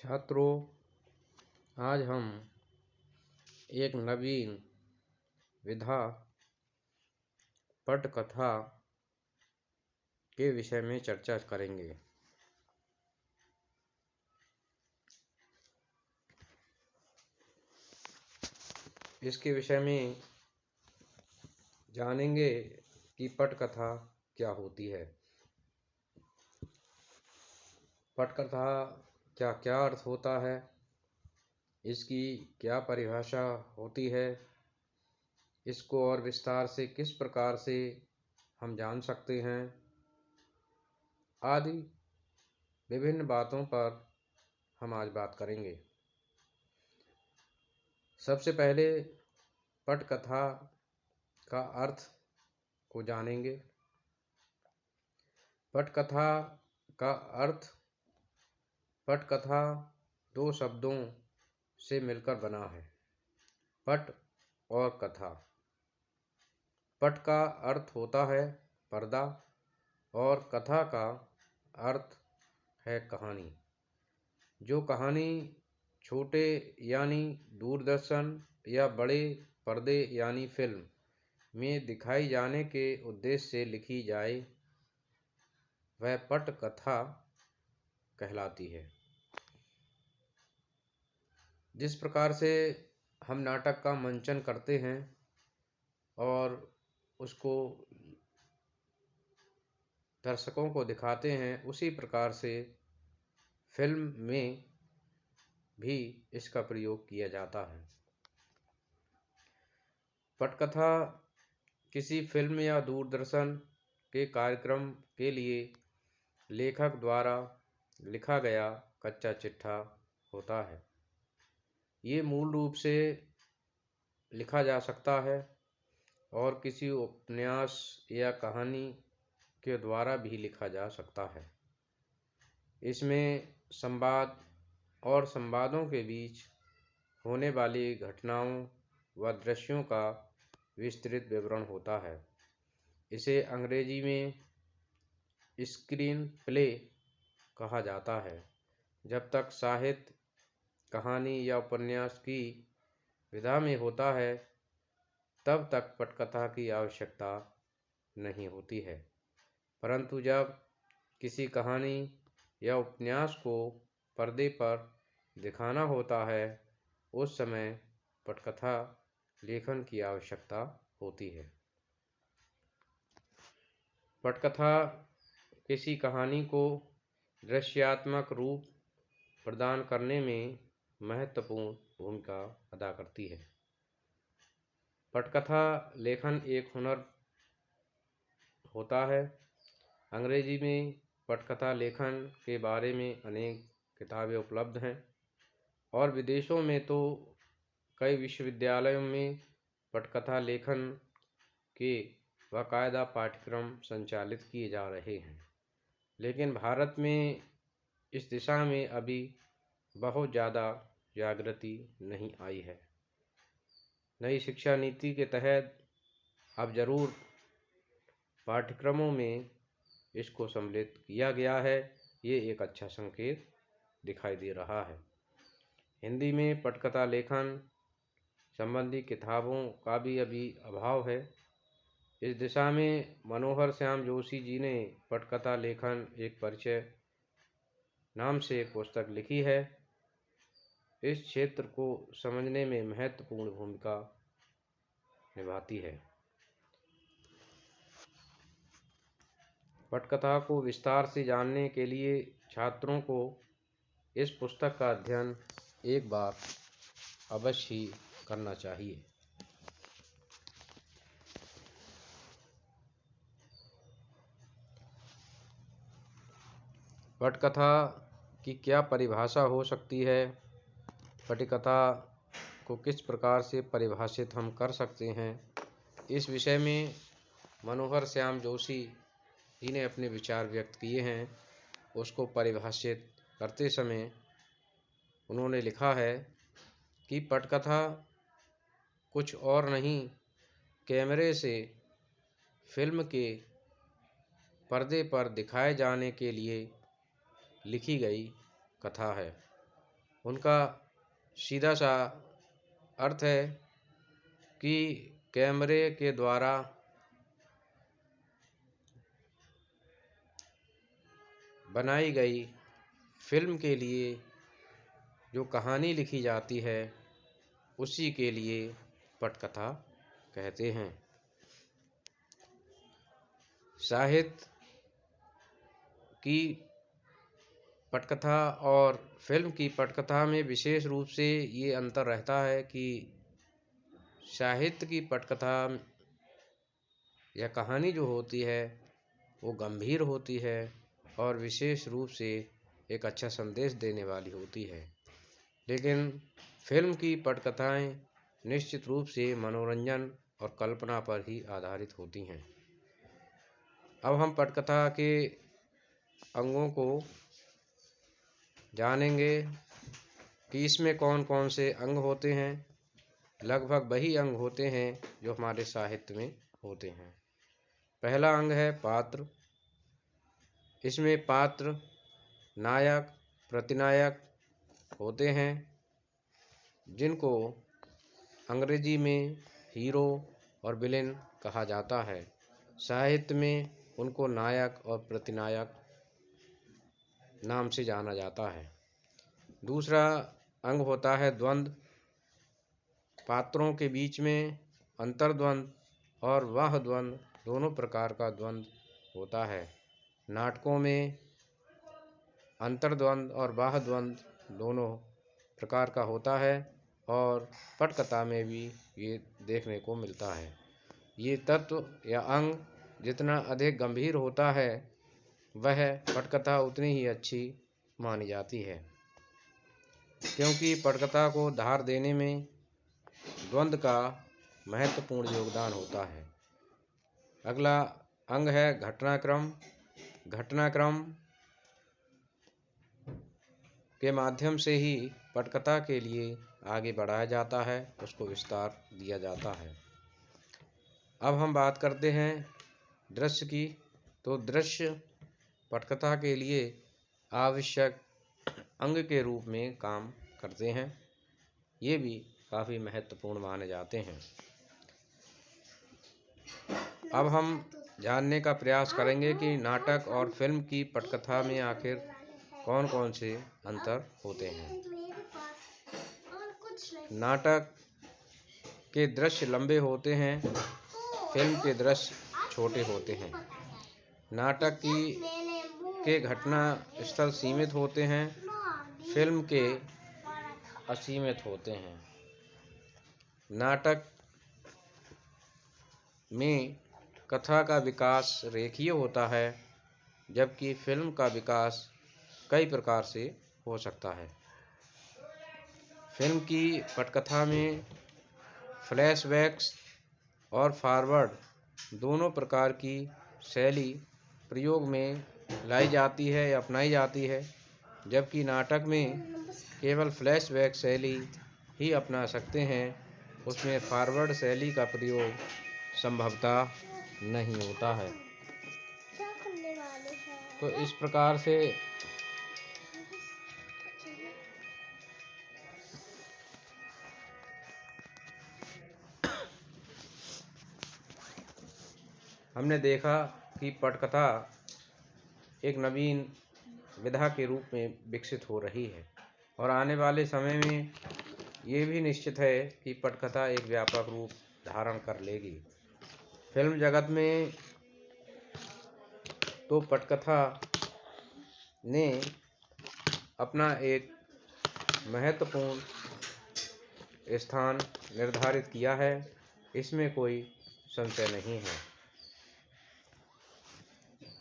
छात्रों, आज हम एक नवीन विधा पटकथा के विषय में चर्चा करेंगे। इसके विषय में जानेंगे कि पटकथा क्या होती है, पटकथा क्या क्या अर्थ होता है, इसकी क्या परिभाषा होती है, इसको और विस्तार से किस प्रकार से हम जान सकते हैं, आदि विभिन्न बातों पर हम आज बात करेंगे। सबसे पहले पटकथा का अर्थ को जानेंगे। पटकथा का अर्थ, पटकथा दो शब्दों से मिलकर बना है, पट और कथा। पट का अर्थ होता है पर्दा और कथा का अर्थ है कहानी। जो कहानी छोटे यानी दूरदर्शन या बड़े पर्दे यानी फिल्म में दिखाई जाने के उद्देश्य से लिखी जाए, वह पटकथा कहलाती है। जिस प्रकार से हम नाटक का मंचन करते हैं और उसको दर्शकों को दिखाते हैं, उसी प्रकार से फिल्म में भी इसका प्रयोग किया जाता है। पटकथा किसी फिल्म या दूरदर्शन के कार्यक्रम के लिए लेखक द्वारा लिखा गया कच्चा चिट्ठा होता है। ये मूल रूप से लिखा जा सकता है और किसी उपन्यास या कहानी के द्वारा भी लिखा जा सकता है। इसमें संवाद और संवादों के बीच होने वाली घटनाओं व दृश्यों का विस्तृत विवरण होता है। इसे अंग्रेजी में स्क्रीन प्ले कहा जाता है। जब तक साहित्य, कहानी या उपन्यास की विधा में होता है, तब तक पटकथा की आवश्यकता नहीं होती है। परंतु जब किसी कहानी या उपन्यास को पर्दे पर दिखाना होता है, उस समय पटकथा लेखन की आवश्यकता होती है। पटकथा किसी कहानी को दृश्यात्मक रूप प्रदान करने में महत्वपूर्ण भूमिका अदा करती है। पटकथा लेखन एक हुनर होता है। अंग्रेजी में पटकथा लेखन के बारे में अनेक किताबें उपलब्ध हैं और विदेशों में तो कई विश्वविद्यालयों में पटकथा लेखन के बाकायदा पाठ्यक्रम संचालित किए जा रहे हैं। लेकिन भारत में इस दिशा में अभी बहुत ज़्यादा जागृति नहीं आई है। नई शिक्षा नीति के तहत अब जरूर पाठ्यक्रमों में इसको सम्मिलित किया गया है। ये एक अच्छा संकेत दिखाई दे रहा है। हिंदी में पटकथा लेखन संबंधी किताबों का भी अभी अभाव है। इस दिशा में मनोहर श्याम जोशी जी ने पटकथा लेखन एक परिचय नाम से एक पुस्तक लिखी है। इस क्षेत्र को समझने में महत्वपूर्ण भूमिका निभाती है। पटकथा को विस्तार से जानने के लिए छात्रों को इस पुस्तक का अध्ययन एक बार अवश्य ही करना चाहिए। पटकथा की क्या परिभाषा हो सकती है, पटकथा को किस प्रकार से परिभाषित हम कर सकते हैं, इस विषय में मनोहर श्याम जोशी जी ने अपने विचार व्यक्त किए हैं। उसको परिभाषित करते समय उन्होंने लिखा है कि पटकथा कुछ और नहीं, कैमरे से फिल्म के पर्दे पर दिखाए जाने के लिए लिखी गई कथा है। उनका सीधा सा अर्थ है कि कैमरे के द्वारा बनाई गई फिल्म के लिए जो कहानी लिखी जाती है उसी के लिए पटकथा कहते हैं। साहित्य की पटकथा और फिल्म की पटकथा में विशेष रूप से ये अंतर रहता है कि साहित्य की पटकथा या कहानी जो होती है वो गंभीर होती है और विशेष रूप से एक अच्छा संदेश देने वाली होती है, लेकिन फिल्म की पटकथाएं निश्चित रूप से मनोरंजन और कल्पना पर ही आधारित होती हैं। अब हम पटकथा के अंगों को जानेंगे कि इसमें कौन कौन से अंग होते हैं। लगभग वही अंग होते हैं जो हमारे साहित्य में होते हैं। पहला अंग है पात्र। इसमें पात्र नायक प्रतिनायक होते हैं, जिनको अंग्रेजी में हीरो और विलेन कहा जाता है। साहित्य में उनको नायक और प्रतिनायक नाम से जाना जाता है। दूसरा अंग होता है द्वंद्व। पात्रों के बीच में अंतर्द्वंद और बाह्य द्वंद दोनों प्रकार का द्वंद्व होता है। नाटकों में अंतर्द्वंद और बाह्य द्वंद दोनों प्रकार का होता है और पटकथा में भी ये देखने को मिलता है। ये तत्व या अंग जितना अधिक गंभीर होता है वह पटकथा उतनी ही अच्छी मानी जाती है, क्योंकि पटकथा को धार देने में द्वंद्व का महत्वपूर्ण योगदान होता है। अगला अंग है घटनाक्रम। घटनाक्रम के माध्यम से ही पटकथा के लिए आगे बढ़ाया जाता है, उसको विस्तार दिया जाता है। अब हम बात करते हैं दृश्य की। तो दृश्य पटकथा के लिए आवश्यक अंग के रूप में काम करते हैं। ये भी काफ़ी महत्वपूर्ण माने जाते हैं। अब हम जानने का प्रयास करेंगे कि नाटक और फिल्म की पटकथा में आखिर कौन कौन से अंतर होते हैं। नाटक के दृश्य लंबे होते हैं, फिल्म के दृश्य छोटे होते हैं। नाटक के घटना स्थल सीमित होते हैं, फिल्म के असीमित होते हैं। नाटक में कथा का विकास रेखीय होता है, जबकि फिल्म का विकास कई प्रकार से हो सकता है। फिल्म की पटकथा में फ्लैशबैक्स और फॉरवर्ड दोनों प्रकार की शैली प्रयोग में लाई जाती है या अपनाई जाती है, जबकि नाटक में केवल फ्लैशबैक शैली ही अपना सकते हैं। उसमें फॉरवर्ड शैली का प्रयोग संभवतः नहीं होता है। तो इस प्रकार से हमने देखा कि पटकथा एक नवीन विधा के रूप में विकसित हो रही है और आने वाले समय में ये भी निश्चित है कि पटकथा एक व्यापक रूप धारण कर लेगी। फिल्म जगत में तो पटकथा ने अपना एक महत्वपूर्ण स्थान निर्धारित किया है, इसमें कोई संशय नहीं है।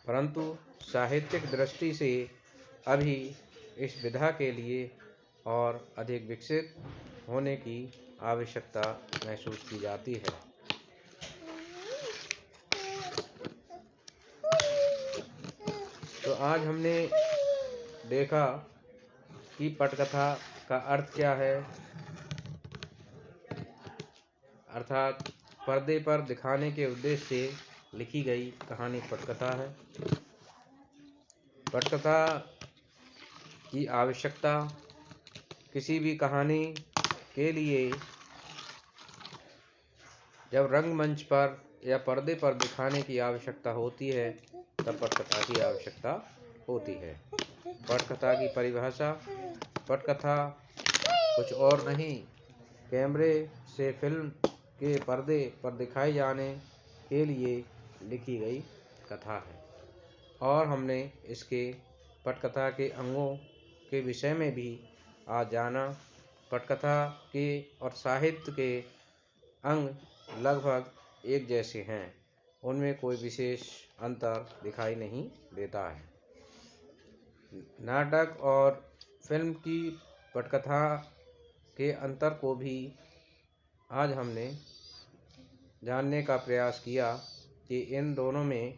परंतु साहित्यिक दृष्टि से अभी इस विधा के लिए और अधिक विकसित होने की आवश्यकता महसूस की जाती है। तो आज हमने देखा कि पटकथा का अर्थ क्या है, अर्थात पर्दे पर दिखाने के उद्देश्य से लिखी गई कहानी पटकथा है। पटकथा की आवश्यकता किसी भी कहानी के लिए जब रंगमंच पर या पर्दे पर दिखाने की आवश्यकता होती है तब पटकथा की आवश्यकता होती है। पटकथा की परिभाषा: पटकथा कुछ और नहीं, कैमरे से फिल्म के पर्दे पर दिखाई जाने के लिए लिखी गई कथा है। और हमने इसके पटकथा के अंगों के विषय में भी आज जाना। पटकथा के और साहित्य के अंग लगभग एक जैसे हैं, उनमें कोई विशेष अंतर दिखाई नहीं देता है। नाटक और फिल्म की पटकथा के अंतर को भी आज हमने जानने का प्रयास किया कि इन दोनों में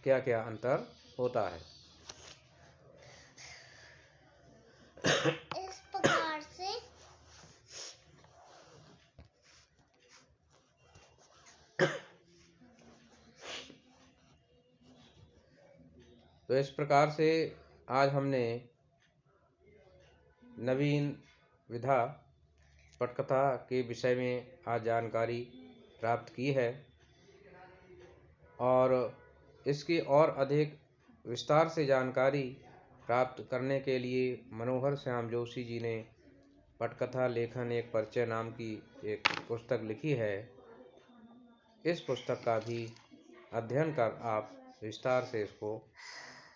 क्या क्या अंतर होता है। इस प्रकार से तो इस प्रकार से आज हमने नवीन विधा पटकथा के विषय में आज जानकारी प्राप्त की है और इसकी और अधिक विस्तार से जानकारी प्राप्त करने के लिए मनोहर श्याम जोशी जी ने पटकथा लेखन एक परिचय नाम की एक पुस्तक लिखी है। इस पुस्तक का भी अध्ययन कर आप विस्तार से इसको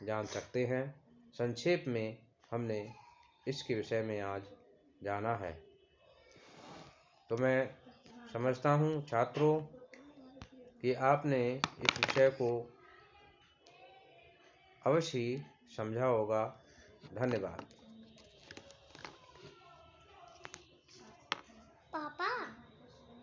जान सकते हैं। संक्षेप में हमने इसके विषय में आज जाना है। तो मैं समझता हूँ छात्रों कि आपने इस विषय को अवश्य समझा होगा। धन्यवाद।